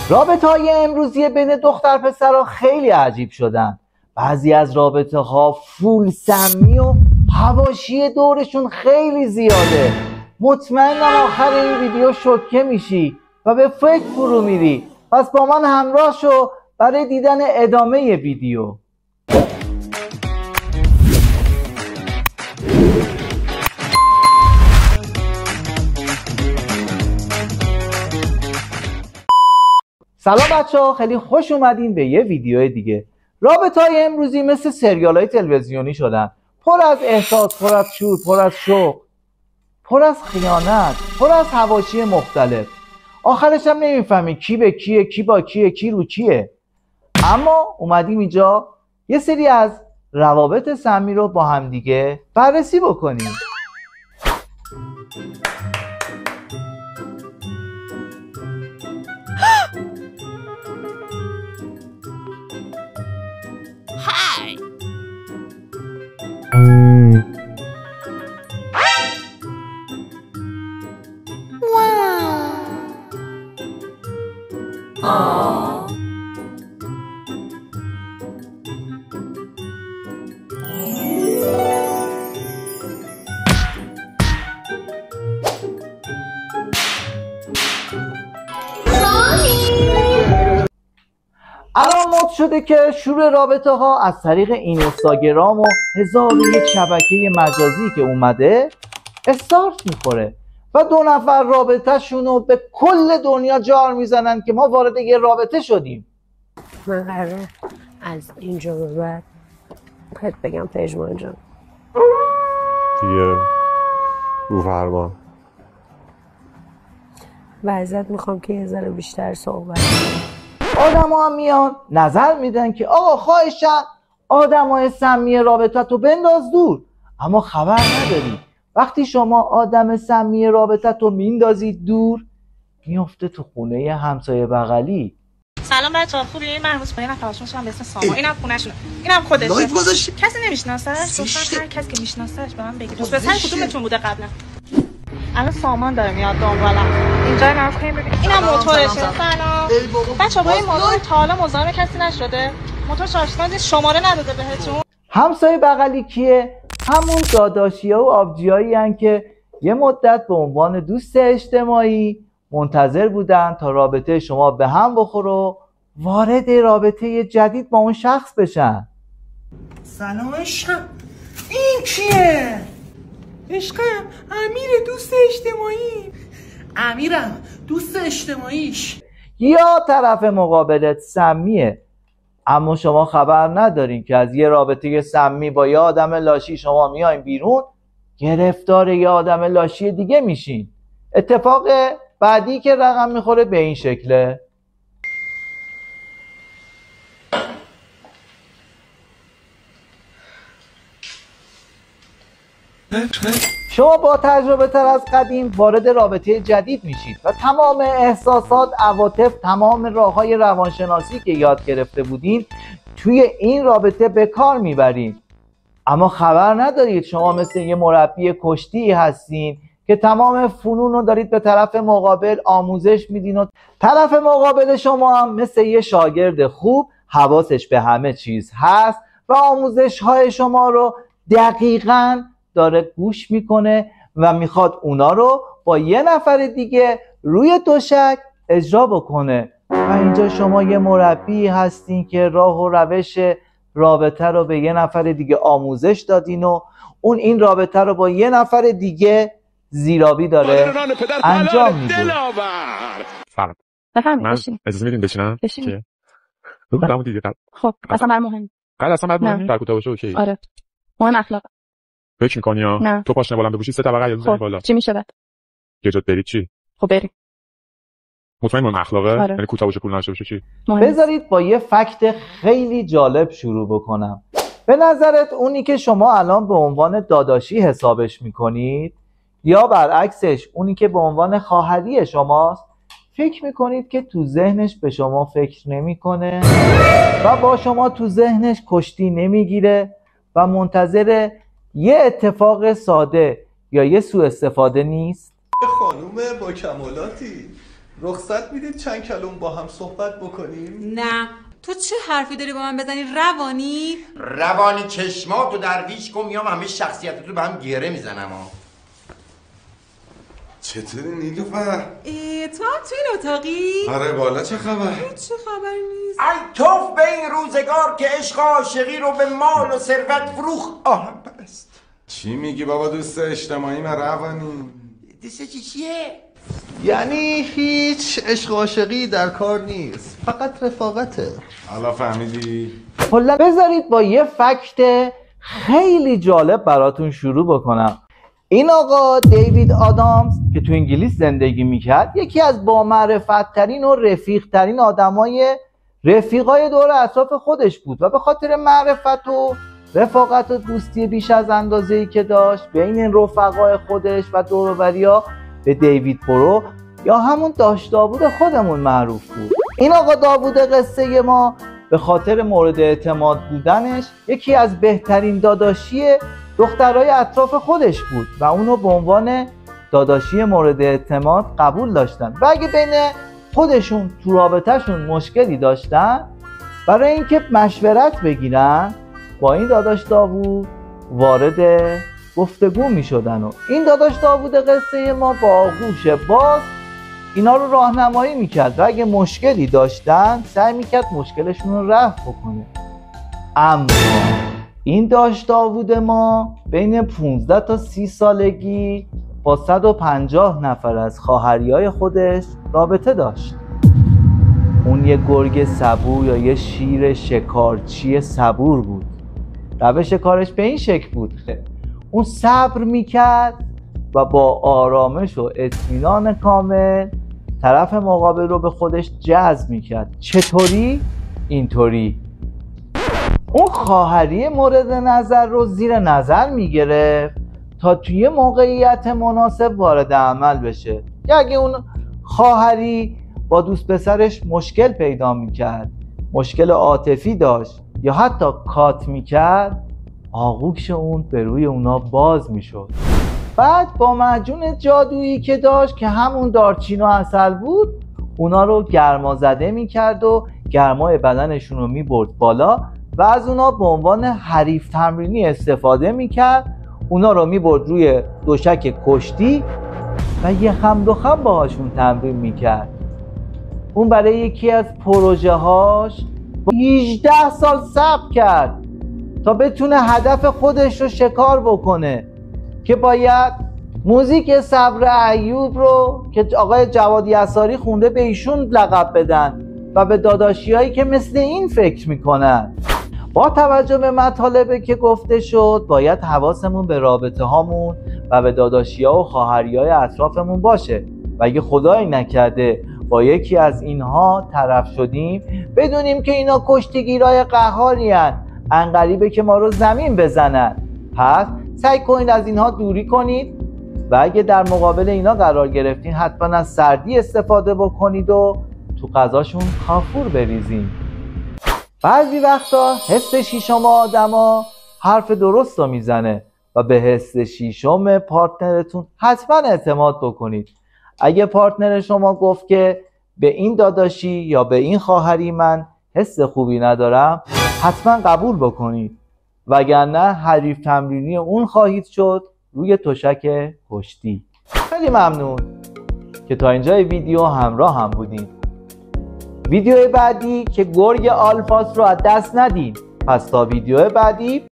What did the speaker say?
رابطه‌های امروزی بین دختر پسرها خیلی عجیب شدن. بعضی از رابطه ها فول سمی و حواشی دورشون خیلی زیاده. مطمئنم آخر این ویدیو شوکه میشی و به فکر فرو میری. پس با من همراه شو برای دیدن ادامه ویدیو. سلام بچه‌ها، خیلی خوش اومدین به یه ویدیو دیگه. رابطه‌های امروزی مثل سریال‌های تلویزیونی شدن، پر از احساس، پر از شور، پر از شوق، پر از خیانت، پر از حواشی مختلف. آخرش هم نمیفهمی کی به کیه، کی با کیه، کی رو کیه. اما اومدیم اینجا یه سری از روابط سمی رو با هم دیگه بررسی بکنیم. الان مد شده که شروع رابطه ها از طریق اینستاگرام و 1001 شبکه مجازی که اومده استارت میخوره و دو نفر رابطه شونو به کل دنیا جار میزنن که ما وارد یه رابطه شدیم. من قراره از اینجا به بعد بهت بگم پژمان جان دیگه رو فرمان و ازت میخوام که یه ذره بیشتر صحبت کنیم. آدم ها هم میان نظر میدن که آقا خواهشن آدم های سمی رابطه تو بنداز دور، اما خبر نداری وقتی شما آدم سمی رابطه تو میندازید دور میفته تو خونه همسایه بغلی. سلام بچه‌ها، خوبی؟ این مرموز پایین نفرشون به اسم سامان. اینم خونه‌شونه، اینم خودشه. کسی نمیشناسهش؟ گفتن هر کسی که میشناسهش به من بگید. پس هر کدومتون بوده قبلا؟ الان سامان داره میاد دنبالم. اینجا نرخ کنیم ببینیم. اینم موتورشه. سلام. بچه‌ها با این موتور تا حالا مزاحم کسی نشده؟ موتور شارژ شماره نداده بهتون؟ همسایه بغلی کیه؟ همون داداشی‌ها و آبجیایی هستن که یه مدت به عنوان دوست اجتماعی منتظر بودن تا رابطه شما به هم بخوره و وارد رابطه جدید با اون شخص بشن. سلام عشقم، این کیه؟ عشقم امیر دوست اجتماعی. امیرم دوست اجتماعیش. یا طرف مقابلت سمیه اما شما خبر ندارین که از یه رابطه سمی با یه آدم لاشی شما میاین بیرون گرفتار یه آدم لاشی دیگه میشین. اتفاق بعدی که رقم میخوره به این شکله. شما با تجربه تر از قدیم وارد رابطه جدید میشید و تمام احساسات، عواطف، تمام راههای روانشناسی که یاد گرفته بودین توی این رابطه به کار میبرین. اما خبر ندارید شما مثل یه مربی کشتی هستین که تمام فنون رو دارید به طرف مقابل آموزش میدین و طرف مقابل شما هم مثل یه شاگرد خوب حواسش به همه چیز هست و آموزش های شما رو دقیقاً داره گوش میکنه و میخواد اونا رو با یه نفر دیگه روی دوشک اجرا بکنه و اینجا شما یه مربی هستین که راه و روش رابطه رو به یه نفر دیگه آموزش دادین و اون این رابطه رو با یه نفر دیگه زیرابی داره انجام میده. فرد بفرمایید من اجازه میدین بشینم؟ بشین. بگم دیگه خب اصلا برای مهم قد اصلا بعد در کوتاه باشه اوکی. آره مهم اخلاق فکر می‌کنی ها تو پاشنه بالا بپوشی 3 طبقه یا خب. بالا چی میشه بعد؟ یه جات برید چی؟ خب بریم. مطمئن مهم اخلاقه؟ آره. یعنی کوتاه باشه پول نشه باشه چی؟ بذارید با یه فکت خیلی جالب شروع بکنم. به نظرت اونی که شما الان به عنوان داداشی حسابش میکنید یا برعکسش اونی که به عنوان خواهری شماست فکر میکنید که تو ذهنش به شما فکر نمیکنه و با شما تو ذهنش کشتی نمیگیره و منتظر یه اتفاق ساده یا یه سوء استفاده نیست؟ خانوم با کمالاتی رخصت میدید چند کلمه با هم صحبت بکنیم؟ نه. تو چه حرفی داری با من بزنی؟ روانی چشماتو درویش کن، میام همه شخصیتتو به هم گره میزنم. چطوری نیلوفر؟ تو هم تو این اتاقی؟ آره بالا چه خبر؟ چه خبری نیست. ای توف به این روزگار که عشق عاشقی رو به مال و ثروت فروخ آهم پرست. چی میگی بابا دوست اجتماعی من روانی؟ دوست چیه؟ یعنی هیچ عشق عاشقی در کار نیست، فقط رفاقته. حالا فهمیدی؟ حالا بذارید با یه فکت خیلی جالب براتون شروع بکنم. این آقا دیوید آدامز که تو انگلیس زندگی میکرد یکی از بامعرفت‌ترین و رفیق‌ترین رفیقای دور اطراف خودش بود و به خاطر معرفت و رفاقت و دوستی بیش از اندازه‌ای که داشت بین رفقای خودش و دور و بریا به دیوید برو یا همون داش داوود خودمون معروف بود. این آقا داوود قصه ما به خاطر مورد اعتماد بودنش یکی از بهترین داداشی دخترای اطراف خودش بود و اونو به عنوان داداشی مورد اعتماد قبول داشتن و اگه بین خودشون تو رابطهشون مشکلی داشتن برای اینکه مشورت بگیرن با این داداش داوود وارد گفتگو می شدن و این داداش داوود قصه ما با آغوش باز اینا رو راهنمایی میکرد و اگه مشکلی داشتن سعی میکرد مشکلشون رو رفع بکنه. اما این داش داوود ما بین 15 تا 30 سالگی با 150 نفر از خواهریای خودش رابطه داشت. اون یه گرگ صبور یا یه شیر شکارچی صبور بود. روش کارش به این شکل بود اون صبر میکرد و با آرامش و اطمینان کامل طرف مقابل رو به خودش جذب میکرد. چطوری؟ اینطوری اون خواهری مورد نظر رو زیر نظر میگرفت تا توی موقعیت مناسب وارد عمل بشه. یا اگه اون خواهری با دوست پسرش مشکل پیدا میکرد، مشکل عاطفی داشت یا حتی کات میکرد، آغوش اون به روی اونا باز میشد. بعد با معجون جادویی که داشت که همون دارچین و عسل بود اونا رو گرما زده میکرد و گرمای بدنشون رو میبرد بالا و از اونا به عنوان حریف تمرینی استفاده میکرد. اونا رو میبرد روی دوشک کشتی و یه خم دو خم باهاشون تمرین میکرد. اون برای یکی از پروژه هاش 18 سال صبر کرد تا بتونه هدف خودش رو شکار بکنه که باید موزیک صبر ایوب رو که آقای جواد یساری خونده به ایشون لقب بدن و به داداشیایی که مثل این فکر میکنن. با توجه به مطالبی که گفته شد باید حواسمون به رابطه هامون و به داداشی‌ها و خواهریای اطرافمون باشه و اگه خدایی نکرده با یکی از اینها طرف شدیم بدونیم که اینا کشتیگیرای قهاری هن، عنقریبه که ما رو زمین بزنن. پس سعی کنید از اینها دوری کنید و اگه در مقابل اینا قرار گرفتین حتما از سردی استفاده بکنید و تو غذاشون کافور بریزین. بعضی وقتا حس شیشم آدما حرف درست رو میزنه و به حس شیشم پارتنرتون حتما اعتماد بکنید. اگه پارتنر شما گفت که به این داداشی یا به این خواهری من حس خوبی ندارم حتما قبول بکنید وگرنه حریف تمرینی اون خواهید شد روی تشک کشتی. خیلی ممنون که تا اینجای ویدیو همراه هم بودین. ویدیو بعدی که گرگ آلفاس رو از دست ندید. پس تا ویدیو بعدی